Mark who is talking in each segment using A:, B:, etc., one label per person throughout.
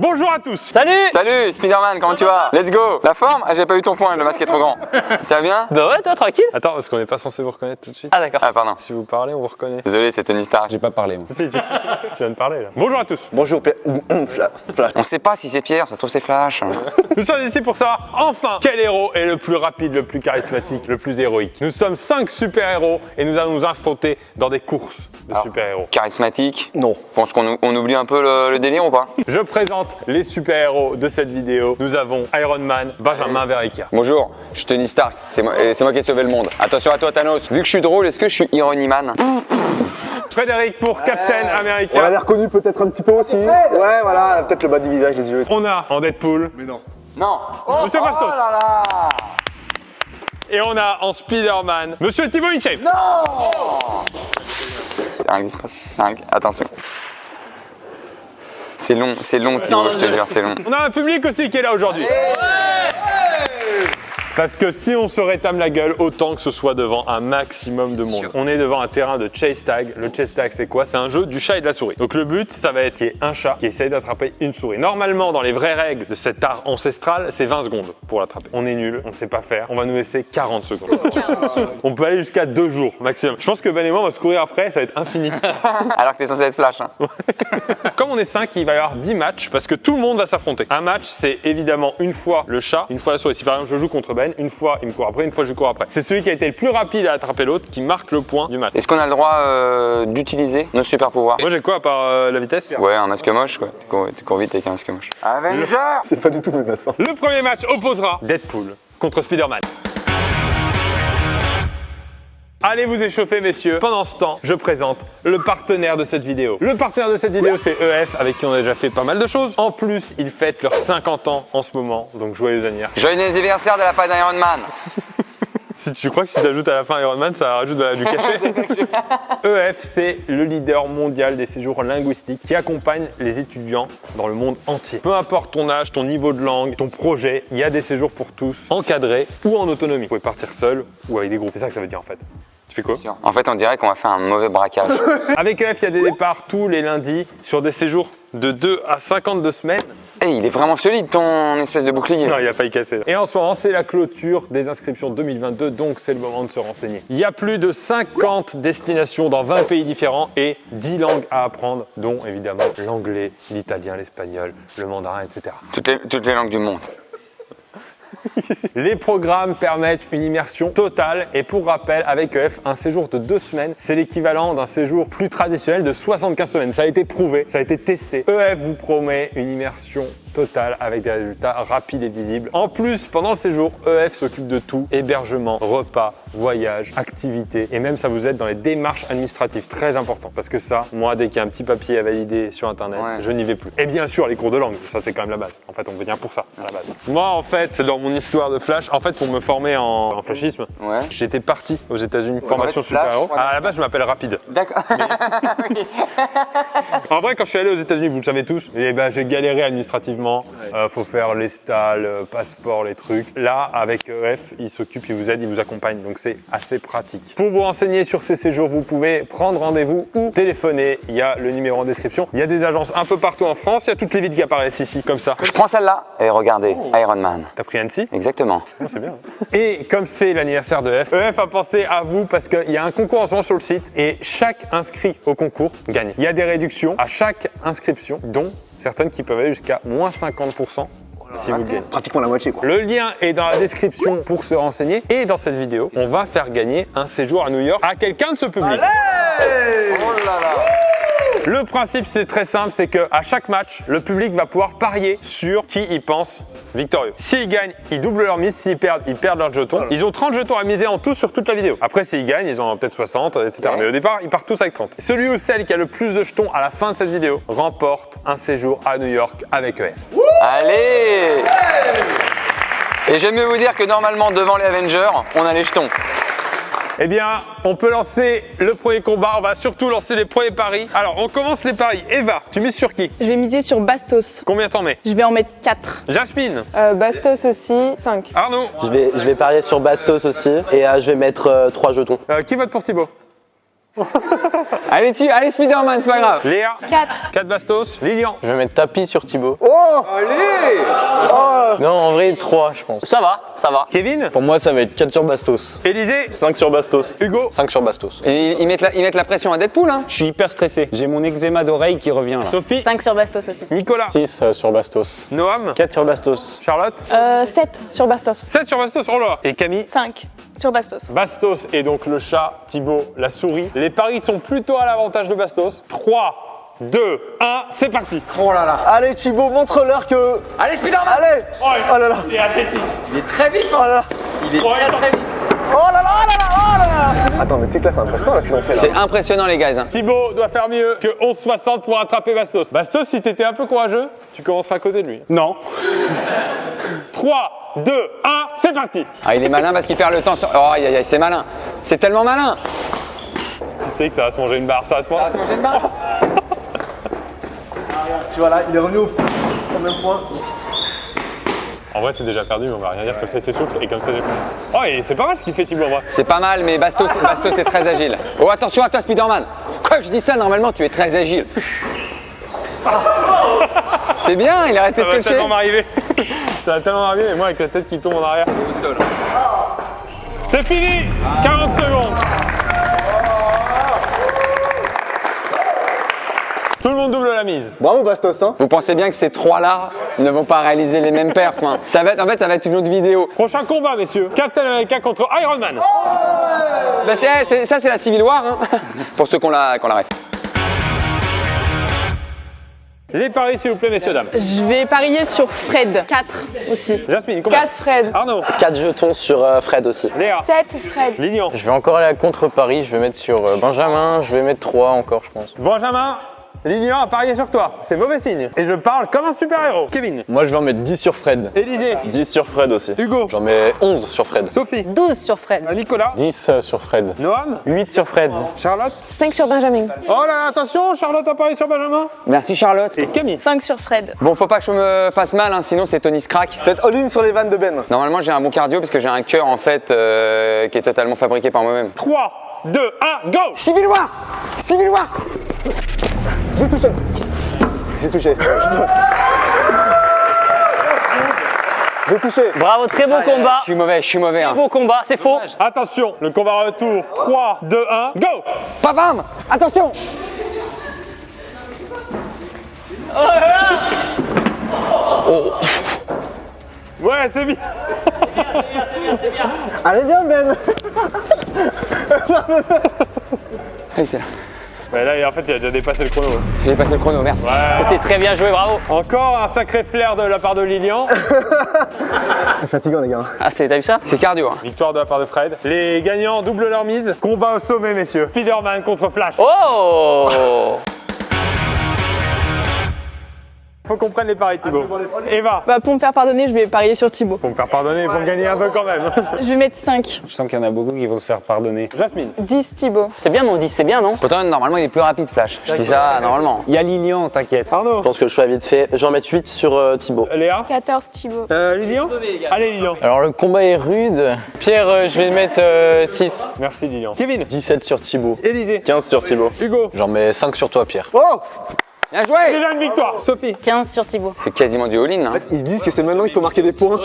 A: Bonjour à tous.
B: Salut.
C: Salut Spider-Man, comment tu vas? Let's go. La forme? Ah, j'ai pas eu ton point, le masque est trop grand. Ça va bien?
B: Bah ouais, toi tranquille.
A: Attends, parce qu'on n'est pas censé vous reconnaître tout de suite.
B: Ah d'accord.
C: Ah pardon.
A: Si vous parlez, on vous reconnaît.
C: Désolé, c'est Tony Stark.
A: J'ai pas parlé, moi. Si, tu viens de parler, là. Bonjour à tous.
D: Bonjour, Flash.
C: On sait pas si c'est Pierre, ça se trouve c'est Flash.
A: Nous sommes ici pour savoir, enfin, quel héros est le plus rapide, le plus charismatique, le plus héroïque. Nous sommes 5 super-héros et nous allons nous affronter dans des courses de super-héros.
C: Charismatique?
D: Non.
C: Je pense qu'on oublie un peu le délire ou pas?
A: Je présente les super-héros de cette vidéo. Nous avons Iron Man, Benjamin Verrica.
C: Bonjour, je suis Tony Stark, c'est moi qui ai sauvé le monde. Attention à toi Thanos, vu que je suis drôle, est-ce que je suis Iron Man?
A: Frédéric pour Captain
D: On
A: America.
D: l'avait reconnu peut-être un petit peu aussi. Ouais, voilà, peut-être le bas du visage, les yeux.
A: On a en Deadpool,
D: Mais non.
C: Non.
A: Monsieur Bastos.
C: Oh là là.
A: Et on a en Spider-Man, Monsieur Thibaut Inchep.
C: Rien qui se passe. Attention. C'est long Thibaut, je te jure, c'est long.
A: On a un public aussi qui est là aujourd'hui. Parce que si on se rétame la gueule, autant que ce soit devant un maximum de monde. On est devant un terrain de chase tag. Le chase tag, c'est quoi? C'est un jeu du chat et de la souris. Donc le but, ça va être qu'il y ait un chat qui essaye d'attraper une souris. Normalement, dans les vraies règles de cet art ancestral, c'est 20 secondes pour l'attraper. On est nul, on ne sait pas faire. On va nous laisser 40 secondes. On peut aller jusqu'à 2 jours maximum. Je pense que Ben et moi, on va se courir après, ça va être infini.
C: Alors que t'es censé être Flash. Hein.
A: Comme on est 5, il va y avoir 10 matchs parce que tout le monde va s'affronter. Un match, c'est évidemment une fois le chat, une fois la souris. Si par exemple je joue contre Ben, une fois il me court après, une fois je cours après. C'est celui qui a été le plus rapide à attraper l'autre qui marque le point du match.
C: Est-ce qu'on a le droit d'utiliser nos super pouvoirs?
A: Moi j'ai quoi à part la vitesse?
C: Ouais, un masque moche quoi. Tu cours vite avec un masque moche. Avenger!
D: C'est pas du tout menaçant.
A: Le premier match opposera Deadpool contre Spider-Man. Allez vous échauffer messieurs. Pendant ce temps, je présente le partenaire de cette vidéo. Le partenaire de cette vidéo c'est EF avec qui on a déjà fait pas mal de choses. En plus, ils fêtent leurs 50 ans en ce moment, donc joyeux anniversaire.
C: Joyeux anniversaire de la part d'Iron Man!
A: Si tu crois que si tu ajoutes à la fin Iron Man, ça rajoute du cachet. EF, c'est le leader mondial des séjours linguistiques qui accompagne les étudiants dans le monde entier. Peu importe ton âge, ton niveau de langue, ton projet, il y a des séjours pour tous, encadrés ou en autonomie. Vous pouvez partir seul ou avec des groupes. C'est ça que ça veut dire en fait. Tu fais quoi?
C: En fait, on dirait qu'on va faire un mauvais braquage.
A: Avec EF, il y a des départs tous les lundis sur des séjours de 2 à 52 semaines.
C: Hey, il est vraiment solide ton espèce de bouclier.
A: Non, il a failli casser. Et en ce moment, c'est la clôture des inscriptions 2022, donc c'est le moment de se renseigner. Il y a plus de 50 destinations dans 20 pays différents et 10 langues à apprendre, dont évidemment l'anglais, l'italien, l'espagnol, le mandarin, etc.
C: Toutes les langues du monde.
A: Les programmes permettent une immersion totale et pour rappel, avec EF, un séjour de 2 semaines, c'est l'équivalent d'un séjour plus traditionnel de 75 semaines. Ça a été prouvé, ça a été testé. EF vous promet une immersion totale avec des résultats rapides et visibles. En plus, pendant le séjour, EF s'occupe de tout, hébergement, repas, voyage, activités et même ça vous aide dans les démarches administratives, très important. Parce que ça, moi, dès qu'il y a un petit papier à valider sur internet, je n'y vais plus. Et bien sûr, les cours de langue, ça c'est quand même la base. En fait, on vient pour ça, à la base. Moi, en fait, dans mon histoire de Flash, en fait, pour me former en flashisme, j'étais parti aux États-Unis, formation super-héros. À la base, je m'appelle Rapide.
C: D'accord.
A: En vrai, quand je suis allé aux États-Unis, vous le savez tous, et ben, j'ai galéré administrativement. Faut faire les stalles, passeport, les trucs. Là, avec EF, il s'occupe, il vous aide, il vous accompagne. Donc, c'est assez pratique. Pour vous renseigner sur ces séjours, vous pouvez prendre rendez-vous ou téléphoner. Il y a le numéro en description. Il y a des agences un peu partout en France. Il y a toutes les villes qui apparaissent ici, comme ça.
C: Je prends celle-là. Et regardez, Iron Man.
A: T'as pris Annecy?
C: Exactement.
A: Oh, c'est bien. Et comme c'est l'anniversaire de EF a pensé à vous parce qu'il y a un concours en ce moment sur le site et chaque inscrit au concours gagne. Il y a des réductions à chaque inscription, dont certaines qui peuvent aller jusqu'à moins 50% si vous gagnez.
D: Pratiquement la moitié, quoi.
A: Le lien est dans la description pour se renseigner. Et dans cette vidéo, on va faire gagner un séjour à New York à quelqu'un de ce public.
C: Oh là là.
A: Le principe, c'est très simple, c'est qu'à chaque match, le public va pouvoir parier sur qui ils pensent victorieux. S'ils gagnent, ils doublent leur mise. S'ils perdent, ils perdent leurs jetons. Ils ont 30 jetons à miser en tout sur toute la vidéo. Après, s'ils gagnent, ils en ont peut-être 60, etc. Mais au départ, ils partent tous avec 30. Celui ou celle qui a le plus de jetons à la fin de cette vidéo remporte un séjour à New York avec EF.
C: Allez! Et j'aime mieux vous dire que normalement, devant les Avengers, on a les jetons.
A: Eh bien, on peut lancer le premier combat, on va surtout lancer les premiers paris. Alors, on commence les paris. Eva, tu mises sur qui?
E: Je vais miser sur Bastos.
A: Combien t'en mets?
E: Je vais en mettre 4.
A: Jasmine.
F: Bastos aussi, 5.
A: Arnaud.
G: Je vais parier sur Bastos aussi et je vais mettre 3 jetons.
A: Qui vote pour Thibaut?
C: Allez, allez Spider-Man, c'est pas grave.
A: Léa.
E: 4.
A: 4 Bastos. Lilian.
B: Je vais mettre tapis sur Thibaut.
D: Oh.
A: Allez.
B: Non, en vrai, 3, je pense.
F: Ça va, ça va.
A: Kevin.
B: Pour moi, ça va être 4 sur Bastos.
A: Élisée.
B: 5 sur Bastos.
A: Hugo.
B: 5 sur Bastos.
C: Et ils mettent la pression à Deadpool, hein.
G: Je suis hyper stressé. J'ai mon eczéma d'oreille qui revient là.
A: Sophie.
E: 5 sur Bastos aussi.
A: Nicolas.
B: 6 sur Bastos.
A: Noam.
B: 4 sur Bastos.
A: Charlotte.
E: 7 sur Bastos.
A: 7 sur Bastos. Oh là. Et Camille.
E: 5 sur Bastos.
A: Bastos et donc le chat, Thibaut, la souris. Les paris sont plutôt à l'avantage de Bastos. 3, 2, 1, c'est parti.
C: Oh là là.
D: Allez Thibaut, montre-leur que...
C: Allez Spider-Man.
D: Allez. Oh là là.
A: Il est athlétique.
C: Il est très vif,
D: Oh
C: hein.
D: là là.
C: Il est très vif.
D: Oh là là, oh là là, oh là là. Attends, mais tu sais que là, c'est impressionnant là, ce qu'ils ont fait là.
C: C'est impressionnant, les gars. Hein.
A: Thibaut doit faire mieux que 11,60 pour attraper Bastos. Bastos, si t'étais un peu courageux, tu commenceras à causer de lui.
G: Non.
A: 3, 2, 1, c'est parti.
C: Ah, il est malin parce qu'il perd le temps sur. Oh, aïe, aïe, aïe, c'est malin. C'est tellement malin.
A: Tu sais que ça va se manger une barre, ça va se manger.
D: Tu vois là, il est revenu au même point.
A: En vrai, c'est déjà perdu, mais on va rien dire, comme ça il s'essouffle et comme ça j'ai. Oh, et c'est pas mal ce qu'il fait Thibaut en vrai.
C: C'est pas mal, mais Bastos est très agile. Oh, attention à toi, Spider-Man. Quoi que je dis ça, normalement, tu es très agile. C'est bien, il est resté
A: Ça va
C: scotché.
A: tellement m'arriver. Ça va tellement m'arriver, mais moi avec la tête qui tombe en arrière. C'est fini. 40 secondes. Tout le monde double la mise.
D: Bravo Bastos, hein.
C: Vous pensez bien que ces trois-là ne vont pas réaliser les mêmes perfs. Hein. Ça va être une autre vidéo.
A: Prochain combat, messieurs. Captain America contre Iron Man.
C: Bah, ça, c'est la Civil War, hein. Pour ceux qu'on la ref.
A: Les paris, s'il vous plaît, messieurs, dames.
E: Je vais parier sur Fred. 4 aussi.
A: Jasmine, combien?
F: 4 Fred.
A: Arnaud.
B: 4 jetons sur Fred aussi.
A: Léa.
E: 7 Fred.
A: Lilian.
B: Je vais encore aller à contre-Paris. Je vais mettre sur Benjamin. Je vais mettre 3 encore, je pense.
A: Benjamin. Lilian a parié sur toi. C'est mauvais signe. Et je parle comme un super-héros. Kevin.
B: Moi, je vais en mettre 10 sur Fred.
A: Élisée.
B: 10 sur Fred aussi.
A: Hugo.
B: J'en mets 11 sur Fred.
A: Sophie.
E: 12 sur Fred.
A: Nicolas.
B: 10 sur Fred.
A: Noam.
G: 8 sur Fred.
A: Charlotte.
E: 5 sur Benjamin.
A: Oh là, attention, Charlotte a parié sur Benjamin.
C: Merci, Charlotte.
A: Et Camille.
E: 5 sur Fred.
C: Bon, faut pas que je me fasse mal, hein, sinon c'est Tony Scrack.
D: Faites all-in sur les vannes de Ben.
C: Normalement, j'ai un bon cardio parce que j'ai un cœur en fait qui est totalement fabriqué par moi-même.
A: 3, 2, 1, go.
C: Civil War. Civil War.
D: J'ai touché. J'ai touché. J'ai touché.
G: Bravo, très beau combat.
C: Je suis mauvais. Hein.
G: Très beau combat, c'est faux.
A: Attention, le combat retour. 3, 2, 1, go.
C: Pavam. Attention.
A: Ouais, c'est bien.
D: Allez bien Ben.
A: Mais là, en fait, il a déjà dépassé le chrono.
C: J'ai dépassé le chrono, merde.
G: C'était très bien joué, bravo.
A: Encore un sacré flair de la part de Lilian.
D: C'est fatigant les gars.
G: Ah, t'as vu ça?
C: C'est cardio. Hein.
A: Victoire de la part de Fred. Les gagnants doublent leur mise. Combat au sommet, messieurs. Spider-Man contre Flash.
G: Oh!
A: Faut qu'on prenne les paris, Thibaut. Eva.
E: Bah, pour me faire pardonner, je vais parier sur Thibaut.
A: Pour me faire pardonner, pour me gagner un peu quand même.
E: Je vais mettre 5.
G: Je sens qu'il y en a beaucoup qui vont se faire pardonner.
A: Jasmine.
F: 10 Thibaut.
G: C'est bien mon 10, c'est bien, non?
C: Pourtant, normalement, il est plus rapide, Flash. Je dis ça normalement.
G: Il y a Lilian, t'inquiète.
A: Arnaud.
B: Je pense que le choix est vite fait. Je vais en mettre 8 sur Thibaut.
A: Léa.
E: 14 Thibaut.
A: Lilian. Allez, Lilian.
B: Alors, le combat est rude. Pierre, je vais mettre 6.
A: Merci, Lilian. Kevin.
B: 17 sur Thibaut.
A: Élisée.
B: 15 sur Thibaut.
A: Hugo.
B: J'en mets 5 sur toi, Pierre.
D: Oh.
C: Bien joué.
A: Déjà une victoire. Sophie.
E: 15 sur Thibaut.
C: C'est quasiment du all-in. Hein.
D: Ils se disent que c'est maintenant qu'il faut marquer des points.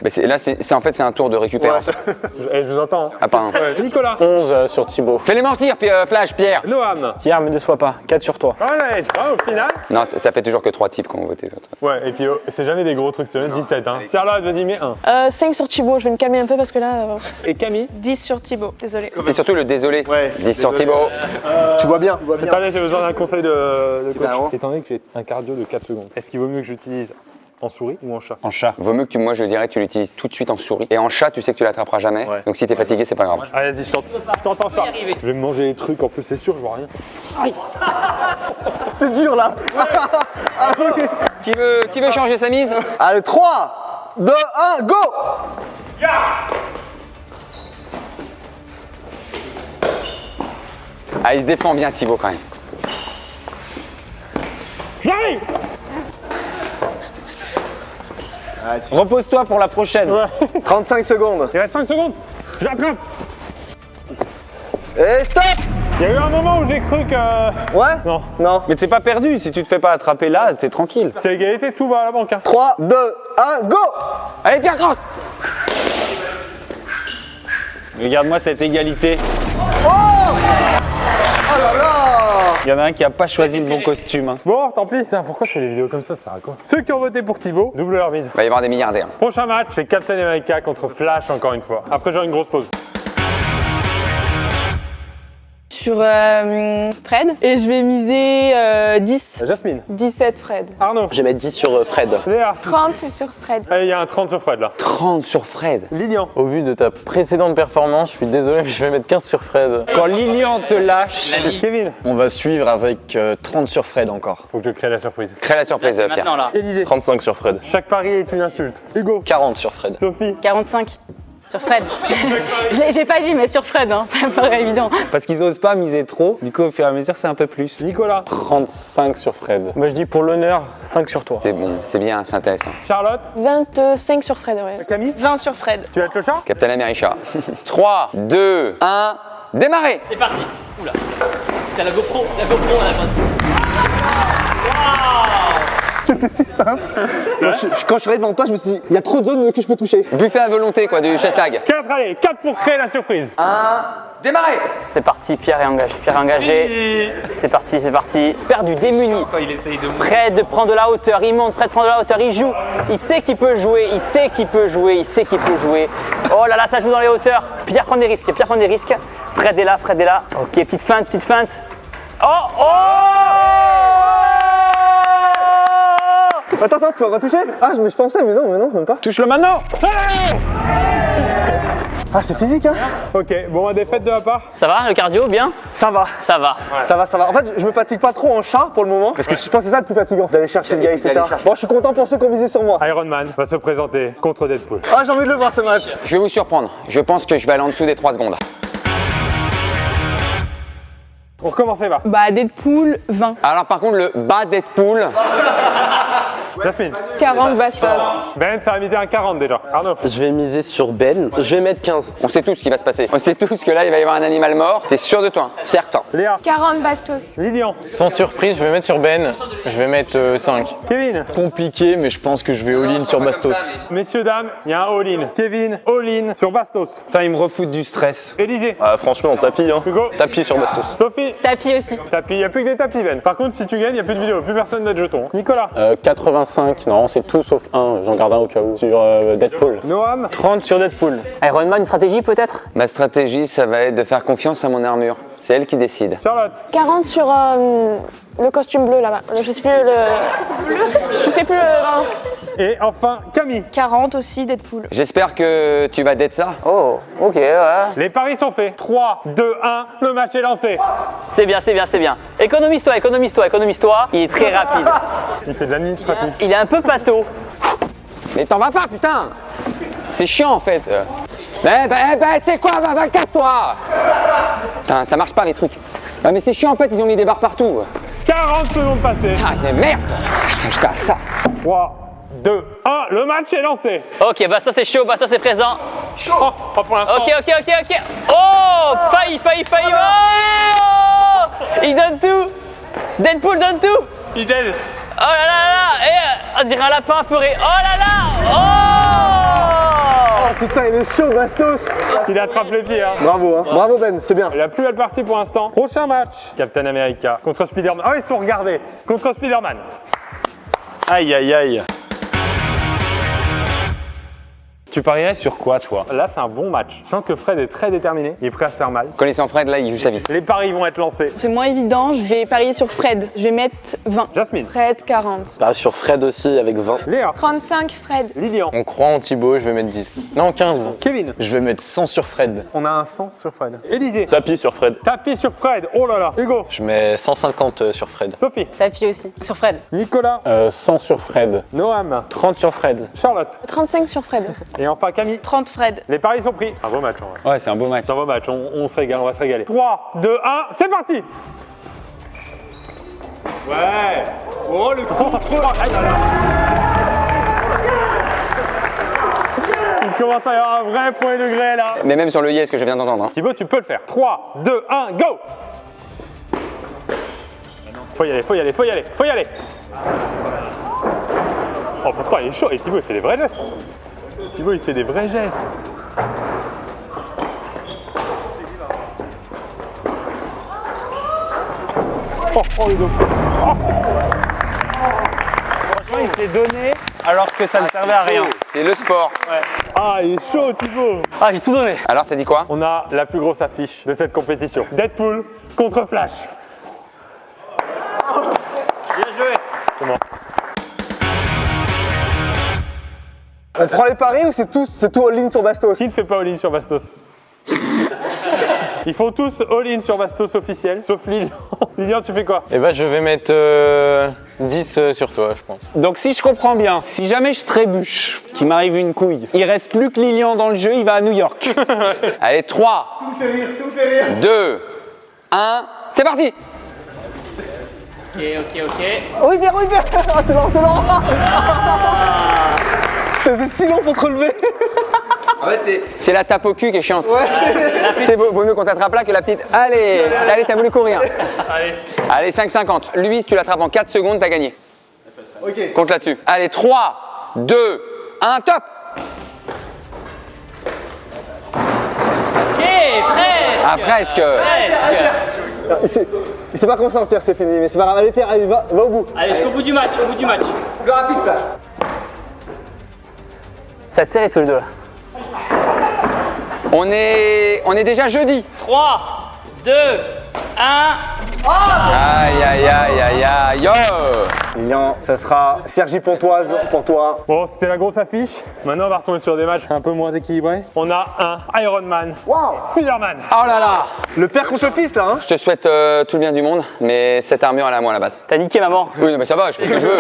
C: Mais là, c'est en fait c'est un tour de récupération.
A: Je vous entends. Hein.
C: Ah, pardon.
A: Nicolas.
B: 11 sur Thibaut.
C: Fais-les mentir, Flash, Pierre.
A: Noam.
G: Pierre, me déçois pas. 4 sur toi.
A: Allez, au final.
C: Non, ça fait toujours que 3 types qui ont voté.
A: Ouais, et puis c'est jamais des gros trucs, c'est jamais 17. Hein. Charlotte, vas-y, mets 1.
E: 5 sur Thibaut. Je vais me calmer un peu parce que là.
A: Et Camille.
E: 10 sur Thibaut. Désolé.
C: Et surtout le désolé.
A: Ouais.
C: 10 sur
A: Désolé.
C: Thibaut.
D: Tu vois bien.
A: Attendez, j'ai besoin d'un conseil de coach. Étant donné que j'ai un cardio de 4 secondes, est-ce qu'il vaut mieux que j'utilise en souris ou en chat?
G: En chat.
C: Vaut mieux que moi je dirais que tu l'utilises tout de suite en souris. Et en chat, tu sais que tu l'attraperas jamais.
A: Ouais.
C: Donc si t'es fatigué, c'est pas grave.
A: Allez, vas-y, je t'entends ça. Je vais me manger les trucs, en plus c'est sûr, je vois rien.
D: C'est dur là.
C: Qui veut changer sa mise?
D: Allez 3, 2, 1, go.
C: Ah, il se défend bien Thibaut quand même.
A: J'arrive.
G: Repose-toi pour la prochaine.
D: 35 secondes.
A: Il reste 5 secondes. Je l'attrape.
D: Et stop.
A: Il y a eu un moment où j'ai cru que...
D: Ouais?
A: Non.
D: Non.
G: Mais c'est pas perdu, si tu te fais pas attraper là, t'es tranquille.
A: C'est égalité, tout va à la banque. Hein.
D: 3, 2, 1, go!
C: Allez, Pierre Cross.
G: Regarde-moi cette égalité.
D: Oh là là!
G: Il y en a un qui a pas choisi le bon costume. Hein.
A: Bon, tant pis. Putain, pourquoi je fais des vidéos comme ça sert à quoi? Ceux qui ont voté pour Thibaut, double leur mise.
C: Il va y avoir des milliardaires.
A: Prochain match, c'est Captain America contre Flash encore une fois. Après, j'aurai une grosse pause.
F: Sur Fred. Et je vais miser 10.
A: Jasmine,
F: 17 Fred.
A: Arnaud,
G: Je vais mettre 10 sur Fred.
A: Léa.
E: 30 sur Fred.
A: Allez, il y a un 30 sur Fred là.
C: 30 sur Fred.
A: Lilian.
B: Au vu de ta précédente performance, je suis désolé, mais je vais mettre 15 sur Fred.
G: Quand Lilian te lâche,
A: Kevin.
H: On va suivre avec 30 sur Fred encore.
A: Faut que je crée la surprise.
C: Crée la surprise, Pierre.
A: Élisée.
B: 35 sur Fred.
A: Chaque pari est une insulte. Hugo.
H: 40 sur Fred.
A: Sophie.
F: 45. Sur Fred. J'ai pas dit, mais sur Fred, hein, ça me paraît évident.
G: parce qu'ils osent pas miser trop, du coup au fur et à mesure c'est un peu plus.
A: Nicolas.
B: 35 sur Fred.
G: Moi je dis pour l'honneur, 5 sur toi.
C: C'est bon, c'est bien, c'est intéressant.
A: Charlotte.
E: 25 sur Fred, ouais.
A: Camille.
E: 20 sur Fred.
A: Tu vas être le chat?
C: Captain America. 3, 2, 1, démarrez.
I: C'est parti. Oula. T'as la GoPro à la fin.
D: C'était si simple. Moi, quand je suis arrivé devant toi, je me suis dit, il y a trop de zones que je peux toucher.
C: Buffet à volonté, quoi, du hashtag.
A: 4, allez, 4 pour créer la surprise.
C: 1, démarrez.
I: C'est parti, Pierre est engagé. Pierre est engagé. C'est parti, c'est parti. Perdu, démuni. Fred prend de la hauteur, il monte, Fred prend de la hauteur, il joue. Il sait qu'il peut jouer, il sait qu'il peut jouer, il sait qu'il peut jouer. Oh là là, ça joue dans les hauteurs. Pierre prend des risques, Pierre prend des risques. Fred est là, Fred est là. Ok, petite feinte, petite feinte. Oh, oh!
D: Attends, tu vas pas toucher? Ah, je pensais, mais non, même pas.
G: Touche-le maintenant.
D: Ah, c'est physique, hein?
A: Ok, bon, à défaite de ma part.
I: Ça va, le cardio, bien?
D: Ça va.
I: Ça va.
D: Ça va. En fait, je me fatigue pas trop en chat pour le moment, parce que je pense que c'est ça le plus fatigant, d'aller chercher le gars, etc. Bon, je suis content pour ceux qui ont misé sur moi.
A: Iron Man va se présenter contre Deadpool.
D: Ah, j'ai envie de le voir ce match.
C: Je vais vous surprendre. Je pense que je vais aller en dessous des 3 secondes.
A: Pour commencer, va.
F: Bah, Deadpool, 20.
C: Alors par contre, le bas Deadpool,
A: Jasmine.
F: 40 Bastos.
A: Ben, ça a misé un 40 déjà. Arnaud.
H: Je vais miser sur Ben. Je vais mettre 15.
C: on sait tous ce qui va se passer. On sait tous que là, il va y avoir un animal mort. T'es sûr de toi?
H: Certain.
A: Léa.
E: 40 Bastos.
A: Lilian.
B: Sans surprise, je vais mettre sur Ben. Je vais mettre 5.
A: Kevin.
H: Compliqué, mais je pense que je vais all-in sur Bastos.
A: Messieurs, dames, il y a un all-in. Kevin, all-in sur Bastos.
G: Putain, ils me refoutent du stress.
A: Élysée.
B: Ah, franchement, tapis, hein.
A: Hugo.
B: Tapis sur Bastos.
A: Sophie.
F: Tapis aussi.
A: Tapis. Il n'y a plus que des tapis, Ben. Par contre, si tu gagnes, il n'y a plus de vidéo. Plus personne n'a de jetons. Nicolas.
B: 85, non, c'est tout sauf 1. J'en garde un au cas où. Sur Deadpool.
A: Noam.
G: 30 sur Deadpool.
I: Iron Man, une stratégie peut-être?
C: Ma stratégie, ça va être de faire confiance à mon armure. C'est elle qui décide.
A: Charlotte.
E: 40 sur le costume bleu là-bas. Je sais plus le.
A: Et enfin, Camille.
E: 40 aussi, Deadpool.
C: J'espère que tu vas d'être ça.
I: Oh, ok, ouais.
A: Les paris sont faits. 3, 2, 1. Le match est lancé.
I: C'est bien, c'est bien, c'est bien. Économise-toi, économise-toi, économise-toi. Il est très rapide.
A: Il fait de l'administratif.
I: Il est un peu pâteau.
C: Mais t'en vas pas, putain. C'est chiant en fait. Ben, tu sais quoi, va, casse-toi. Putain, ça marche pas les trucs. Ah, mais c'est chiant en fait, ils ont mis des barres partout.
A: 40 secondes passées.
C: Ah, c'est merde. Putain, je casse ça.
A: 3, 2, 1. Le match est lancé.
I: Ok, Bastos est chaud, Bastos est présent.
A: Oh, pas pour l'instant.
I: Ok. Oh, failli. Oh, il donne tout. Deadpool donne tout.
A: Il dead.
I: Oh là. Et on dirait un lapin apeuré. Oh là là.
D: Oh putain, il est chaud, Bastos.
A: Il attrape les pieds. Hein.
D: Bravo, hein. Bravo, Ben, c'est bien.
A: La plus belle partie pour l'instant. Prochain match. Captain America contre Spider-Man. Ah, ils sont regardés. Contre Spider-Man.
G: Aïe aïe aïe. Tu parierais sur quoi, toi?
A: Là, c'est un bon match. Je sens que Fred est très déterminé. Il est prêt à se faire mal.
C: Connaissant Fred, là, il joue sa vie.
A: Les paris vont être lancés.
F: C'est moins évident, je vais parier sur Fred. Je vais mettre 20.
A: Jasmine.
F: Fred, 40.
H: Bah, sur Fred aussi avec 20.
A: Léa.
E: 35 Fred.
A: Lilian.
B: On croit en Thibaut, je vais mettre 10. Non, 15.
A: Kevin.
H: Je vais mettre 100 sur Fred.
A: On a un 100 sur Fred. Élisée.
B: Tapis sur Fred.
A: Tapis sur Fred. Oh là là. Hugo.
H: Je mets 150 sur Fred.
A: Sophie.
F: Tapis aussi. Sur Fred.
A: Nicolas.
B: 100 sur Fred.
A: Noam.
G: 30 sur Fred.
A: Charlotte.
E: 35 sur Fred.
A: Et enfin Camille.
E: 30 Fred.
A: Les paris sont pris. Un beau match en vrai.
G: Ouais, c'est un beau match.
A: C'est un beau match. On se régale, on va se régaler. 3, 2, 1, c'est parti. Ouais. Oh le contrôle. Aïe, aïe, aïe. Il commence à y avoir un vrai premier degré là.
C: Mais même sur le yes que je viens d'entendre. Hein.
A: Thibaut, tu peux le faire. 3, 2, 1, go. Faut y aller, faut y aller, faut y aller, faut y aller. Oh pourtant il est chaud et Thibaut il fait des vrais gestes. Thibaut il fait des vrais gestes. Oh le dos.
G: Franchement, il s'est donné alors que ça ne servait à rien.
C: C'est le sport.
A: Ah il est chaud Thibaut.
I: Ah, j'ai tout donné.
C: Alors, ça dit quoi?
A: On a la plus grosse affiche de cette compétition. Deadpool contre Flash.
I: Bien joué.
A: Comment?
D: On prend les paris ou c'est tout all-in sur Bastos?
A: Qui ne fait pas all-in sur Bastos? Ils font tous all-in sur Bastos officiel, sauf Lilian. Lilian, tu fais quoi?
B: Eh ben, je vais mettre 10 sur toi, je pense.
G: Donc si je comprends bien, si jamais je trébuche, qu'il m'arrive une couille, il reste plus que Lilian dans le jeu, il va à New York.
C: Allez, 3, 2, 1, c'est parti!
F: Ok.
D: Oui, bien, ah, c'est lent, c'est lent. C'est si long pour te relever.
C: En fait, c'est la tape au cul qui est chiante. C'est vaut mieux qu'on t'attrape là que la petite. Allez, t'as voulu courir. Allez, 5,50. Lui, si tu l'attrapes en 4 secondes, t'as gagné.
D: Ok.
C: Compte là-dessus. Allez, 3, 2, 1, top!
F: Ok, presque.
C: Ah, presque.
D: Il sait pas comment sortir, c'est fini, mais c'est pas grave. Allez, Pierre, allez, va au bout.
F: Allez, jusqu'au bout du match,
C: Le rapide, Flash.
I: Ça tire tous les deux là.
C: On est déjà jeudi.
F: 3, 2, 1.
C: Aïe, aïe, aïe, aïe, aïe, yo!
D: Lilian, ça sera Sergi Pontoise pour toi.
A: Bon, c'était la grosse affiche. Maintenant, on va retourner sur des matchs un peu moins équilibrés. On a un Iron Man. Wow! Spider-Man.
C: Oh là là!
D: Le père contre le fils, là, hein?
C: Je te souhaite tout le bien du monde, mais cette armure, elle est à moi à la base.
I: T'as niqué maman.
C: Oui, non, mais ça va, je fais ce que je veux.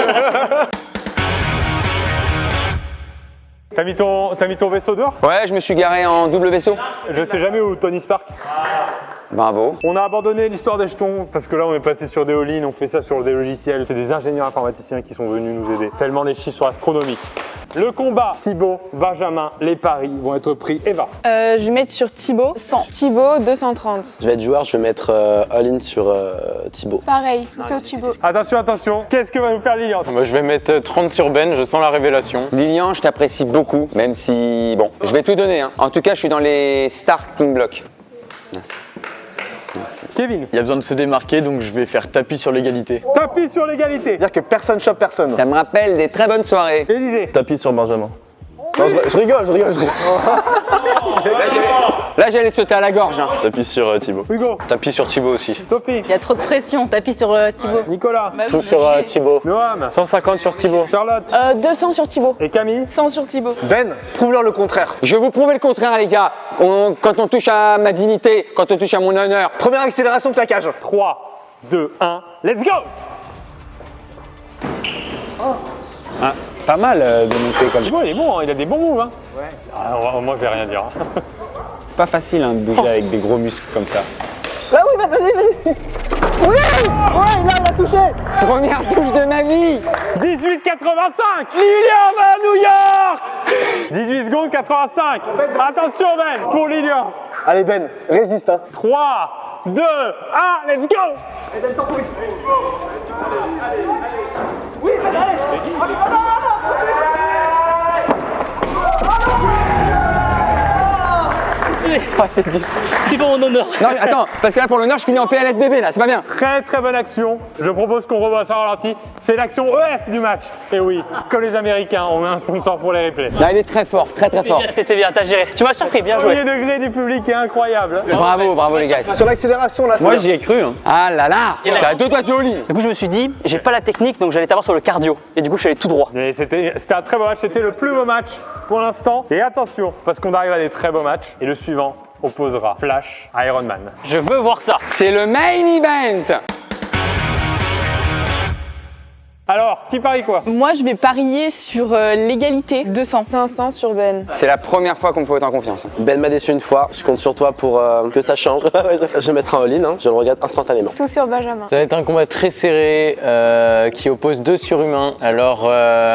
A: T'as mis ton vaisseau dehors?
C: Ouais, je me suis garé en double vaisseau.
A: Je sais jamais où Tony Stark.
C: Bravo.
A: On a abandonné l'histoire des jetons parce que là on est passé sur des all-in, on fait ça sur des logiciels. C'est des ingénieurs informaticiens qui sont venus nous aider. Tellement les chiffres sont astronomiques. Le combat, Thibaut, Benjamin, les paris vont être pris. Eva.
E: Je vais mettre sur Thibaut 100. Thibaut 230.
H: Je vais être joueur, je vais mettre all-in sur Thibaut.
E: Pareil, tout ça au Thibaut.
A: Attention, attention, qu'est-ce que va nous faire Lilian?
B: Moi, je vais mettre 30 sur Ben, je sens la révélation.
C: Lilian, je t'apprécie beaucoup, même si... Bon, je vais tout donner. Hein. En tout cas, je suis dans les Stark Team Block. Merci.
A: Kevin.
H: Il y a besoin de se démarquer, donc je vais faire tapis sur l'égalité.
A: Tapis sur l'égalité.
D: Dire que personne chope personne.
C: Ça me rappelle des très bonnes soirées.
A: Élysée.
H: Tapis sur Benjamin.
D: Non, je rigole.
C: Là, j'allais te sauter à la gorge. Hein.
H: Tapis sur Thibaut.
A: Hugo.
H: Tapis sur Thibaut aussi.
A: Sophie.
F: Il y a trop de pression, tapis sur Thibaut.
A: Nicolas.
F: Bah oui,
B: Tout
F: on est
B: sur
F: obligé.
B: Thibaut.
A: Noam.
B: 150 sur Thibaut.
A: Charlotte.
E: 200 sur Thibaut.
A: Et Camille.
E: 100 sur Thibaut.
D: Ben, prouve-leur le contraire.
C: Je vais vous prouver le contraire, les gars. Quand on touche à ma dignité, quand on touche à mon honneur.
D: Première accélération de claquage.
A: 3, 2, 1, let's go!
G: Ah, pas mal de monter comme ça.
A: Thibaut, il est bon, hein, il a des bons moves. Hein. Ouais. Ah, moi, je vais rien dire. Hein.
G: C'est pas facile hein, de bouger avec des gros muscles comme ça.
D: Là, oui, vas-y. Oui! Ouais, là, il a touché.
C: Première touche de ma vie.
A: 18,85! Lilian va à New York! 18 secondes 85. Attention, Ben, pour Lilian.
D: Allez, Ben, résiste, hein.
A: 3, 2, 1, let's go!
I: C'était pour mon honneur.
C: Non, mais attends, parce que là, pour l'honneur, je finis en PLSBB, là, c'est pas bien.
A: Très très bonne action. Je propose qu'on revoie ça au ralenti. C'est l'action EF du match. Et oui, comme les Américains, on a un sponsor pour les replays.
C: Là, il est très fort, très fort.
I: C'était bien, t'as géré. Tu m'as surpris, bien joué.
A: Le premier degré du public est incroyable.
C: Bravo les gars.
D: Sur l'accélération, là,
G: Moi j'y ai cru. Hein.
C: Ah là là, j'étais à deux doigts du all-in.
I: Du coup, je me suis dit, j'ai pas la technique, donc j'allais t'avoir sur le cardio. Et du coup, je suis allé tout droit.
A: Mais c'était un très beau match. C'était le plus beau match pour l'instant. Et attention, parce qu'on arrive à des très beaux matchs. Et le suivant opposera Flash à Iron Man.
I: Je veux voir ça.
C: C'est le main event.
A: Alors, qui parie quoi?
J: Moi, je vais parier sur l'égalité. 200.
E: 500 sur Ben.
C: C'est la première fois qu'on me fait autant confiance.
D: Ben m'a déçu une fois, je compte sur toi pour que ça change. Je vais mettre un all-in, hein. Je le regarde instantanément.
E: Tout sur Benjamin.
B: Ça va être un combat très serré qui oppose deux surhumains. Alors,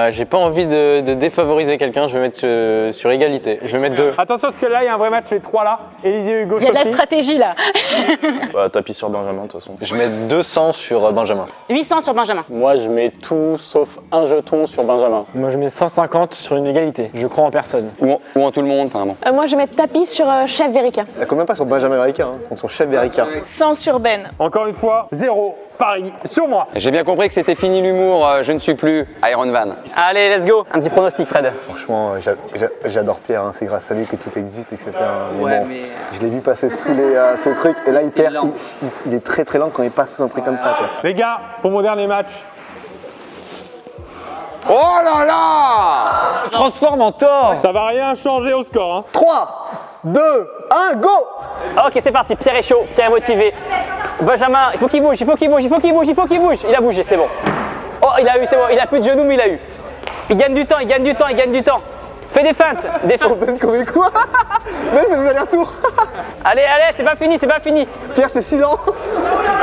B: j'ai pas envie de défavoriser quelqu'un, je vais mettre sur égalité. Je vais mettre 2.
A: Attention, parce que là, il y a un vrai match, les trois là. Élisée, Hugo,
F: Il y a de la
A: Sophie.
F: stratégie là.
H: Bah, tapis sur Benjamin de toute façon. Je mets 200 sur Benjamin.
F: 800 sur Benjamin.
G: Moi, je mets tout sauf un jeton sur Benjamin.
K: Moi je mets 150 sur une égalité, je crois en personne.
C: Ou en tout le monde, enfin bon.
E: Moi, je vais mettre tapis sur chef Verica.
D: T'as combien pas sur Benjamin Verica, hein, contre son chef Verica.
J: 100 sur Ben.
A: Encore une fois, 0 pari sur moi.
C: J'ai bien compris que c'était fini l'humour, je ne suis plus Iron Van.
I: Allez, let's go. Un petit pronostic, Fred.
D: Franchement, j'adore Pierre, hein. C'est grâce à lui que tout existe, etc. Mais bon, je l'ai vu passer sous le truc, et là il perd, il est très très lent quand il passe sous un truc comme ça, quoi.
A: Les gars, pour mon dernier match,
C: Oh là là!
K: Transforme en tort.
A: ça va rien changer au score. Hein.
D: 3, 2, 1, go!
I: Ok, c'est parti. Pierre est chaud, Pierre est motivé. Benjamin, il faut qu'il bouge, il faut qu'il bouge, il faut qu'il bouge, il faut qu'il bouge. Il a bougé, c'est bon. Oh, il a eu, c'est bon. Il a plus de genoux, mais il a eu. Il gagne du temps, il gagne du temps, il gagne du temps. Fais des feintes, des feintes.
D: Ben comme quoi? Ben fait des allers-retours.
I: Allez, allez, c'est pas fini, c'est pas fini.
D: Pierre c'est si lent.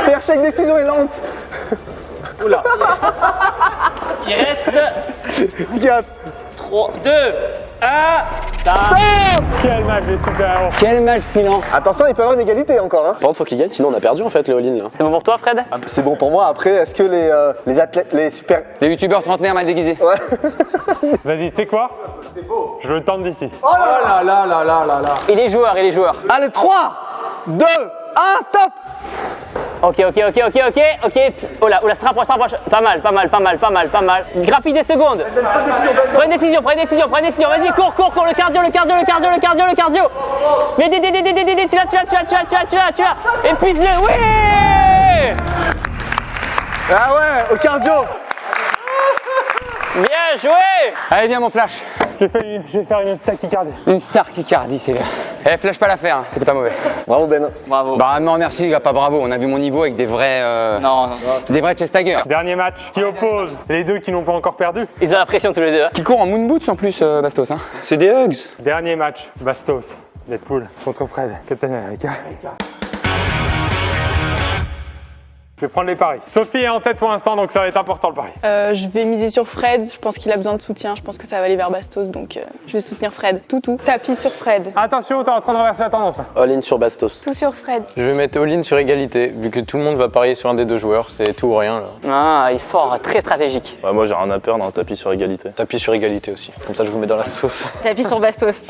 D: Pierre, chaque décision est lente.
I: Il reste
D: 4.
I: 3, 2, 1.
A: Quel match des super-héros.
C: Quel match silent!
D: Attention, il peut y avoir une égalité encore, hein. Par contre, faut qu'il gagne, sinon on a perdu en fait le all-in là.
I: C'est bon pour toi, Fred?
D: C'est bon pour moi. Après, est-ce que les athlètes, les super.
C: Les youtubeurs trentenaires mal déguisés.
D: Ouais.
A: Vas-y, tu sais quoi? C'est beau. Je le tente d'ici.
I: Il est joueur, il est joueur.
D: Allez, 3, 2, 1, top!
I: Ok. Oh là, ça rapproche. Pas mal. Grappille des secondes. Prends une décision. Vas-y, cours. Le cardio. Mais tu l'as. Épuise-le, oui!
D: Ah ouais, au cardio!
I: Bien joué!
C: Allez, viens mon flash.
A: Je vais faire une tachycardie.
C: Une tachycardie, c'est bien. Eh, flash pas l'affaire, hein. T'étais pas mauvais.
D: Bravo Ben.
I: Bravo.
C: Bah non, merci, gars, pas bravo. On a vu mon niveau avec des vrais.
I: Non.
C: Des vrais chest-taggers.
A: Dernier match qui oppose les deux qui n'ont pas encore perdu.
I: Ils ont la pression tous les deux.
C: Qui courent en moon boots en plus, Bastos. Hein.
K: C'est des hugs.
A: Dernier match, Bastos, Deadpool contre Fred, Captain America. Je vais prendre les paris. Sophie est en tête pour l'instant, donc ça va être important le pari.
J: Je vais miser sur Fred. Je pense qu'il a besoin de soutien. Je pense que ça va aller vers Bastos. Donc, je vais soutenir Fred. Tout.
E: Tapis sur Fred.
A: Attention, t'es en train de renverser la tendance là.
D: All-in sur Bastos.
E: Tout sur Fred.
B: Je vais mettre all-in sur égalité, vu que tout le monde va parier sur un des deux joueurs, c'est tout ou rien là.
I: Ah, il est fort, très stratégique.
H: Ouais, moi j'ai rien à perdre, un tapis sur égalité.
B: Tapis sur égalité aussi, comme ça je vous mets dans la sauce.
F: Tapis sur Bastos.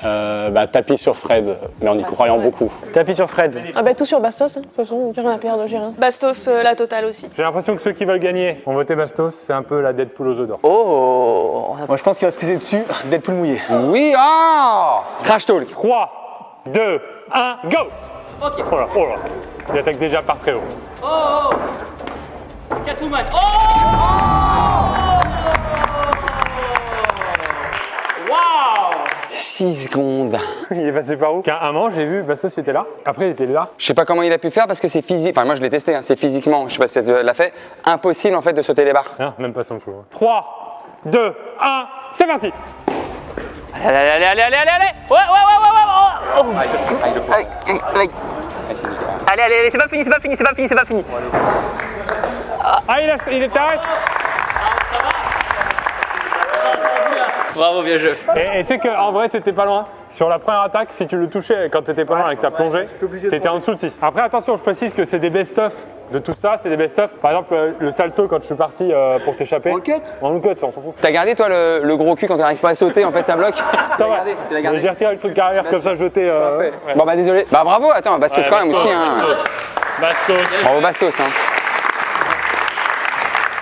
G: Tapis sur Fred, mais en y croyant beaucoup.
K: Tapis sur Fred.
E: Ah bah tout sur Bastos. Hein. De toute façon, j'ai rien à perdre, j'ai rien.
J: Bastos, la totale aussi.
A: J'ai l'impression que ceux qui veulent gagner ont voté Bastos, c'est un peu la Deadpool aux œufs d'or.
I: Oh!
D: Moi je pense qu'il va se piser dessus, Deadpool mouillé.
C: Oui, oh! Trash talk.
A: 3, 2, 1, go! Ok. Oh là. Il attaque déjà par très haut.
I: Oh! Catwoman! Oh! Waouh!
C: 6 secondes.
A: Il est passé par où? Qu'à un moment, j'ai vu Bastos il était là. Après, il était là.
C: Je sais pas comment il a pu faire parce que c'est physique. Enfin, moi je l'ai testé, hein. C'est physiquement, je sais pas si tu l'as fait, impossible en fait de sauter les barres.
A: Non, même pas son fou. 3, 2, 1, c'est parti!
I: Allez! Ouais! Oh. Allez, c'est pas fini.
A: Ah, il est arrêté.
I: Bravo, bien joué.
A: Et tu sais qu'en vrai, t'étais pas loin. Sur la première attaque, si tu le touchais quand t'étais pas loin avec ta plongée, t'étais en dessous de 6. Après, attention, je précise que c'est des best-of de tout ça. C'est des best-of. Par exemple, le salto quand je suis parti pour t'échapper. En look-cut, ça, on s'en fout.
C: T'as gardé toi le gros cul quand t'arrives pas à sauter, en fait ça bloque.
A: Ça va. J'ai retiré le truc arrière comme ça, jeté. Ouais.
C: Bon bah désolé. Bah bravo, attends, Bastos quand même aussi. Hein.
A: Bastos.
C: Bravo Bastos. Hein.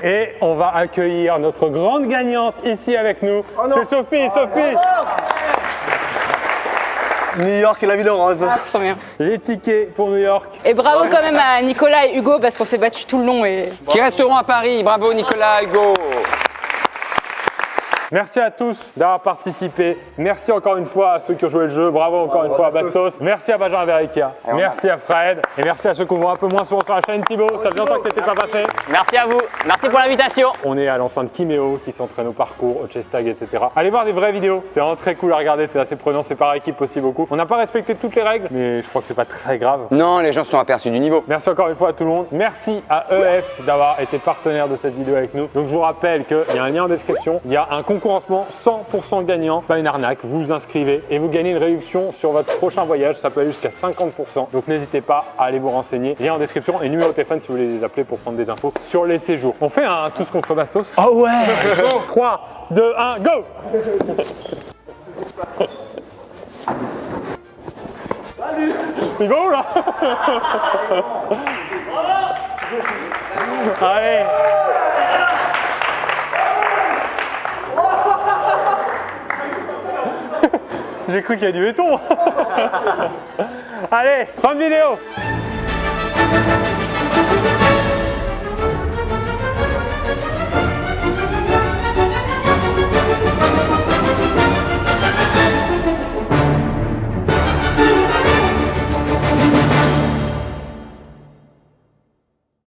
A: Et on va accueillir notre grande gagnante ici avec nous. C'est Sophie.
D: New York et la ville rose.
F: Ah, trop bien.
A: Les tickets pour New York.
F: Et bravo quand même à Nicolas et Hugo parce qu'on s'est battus tout le long et.
C: Qui resteront à Paris. Bravo Nicolas, Hugo.
A: Merci à tous d'avoir participé. Merci encore une fois à ceux qui ont joué le jeu. Bravo encore une fois à Bastos. Merci à Benjamin Verrecchia. Merci à Fred. Et merci à ceux qui vont un peu moins souvent sur la chaîne. Thibaut, ça fait longtemps que tu n'étais pas passé.
I: Merci à vous. Merci pour l'invitation.
A: On est à l'enceinte Kiméo qui s'entraîne au parcours, au chest tag, etc. Allez voir des vraies vidéos. C'est vraiment très cool à regarder. C'est assez prenant. C'est par équipe aussi beaucoup. On n'a pas respecté toutes les règles, mais je crois que c'est pas très grave.
C: Non, les gens sont aperçus du niveau.
A: Merci encore une fois à tout le monde. Merci à EF d'avoir été partenaire de cette vidéo avec nous. Donc je vous rappelle qu'il y a un lien en description. Il y a un concours en ce moment 100% gagnant. Pas une arnaque. Vous vous inscrivez et vous gagnez une réduction sur votre prochain voyage. Ça peut aller jusqu'à 50%. Donc n'hésitez pas à aller vous renseigner. Lien en description et numéro de téléphone si vous voulez les appeler pour prendre des infos sur les séjours. On fait un tous contre Bastos.
K: Oh ouais.
A: 3, 2, 1, go. C'est bon là. Allez. J'ai cru qu'il y a du béton. Allez, fin de vidéo.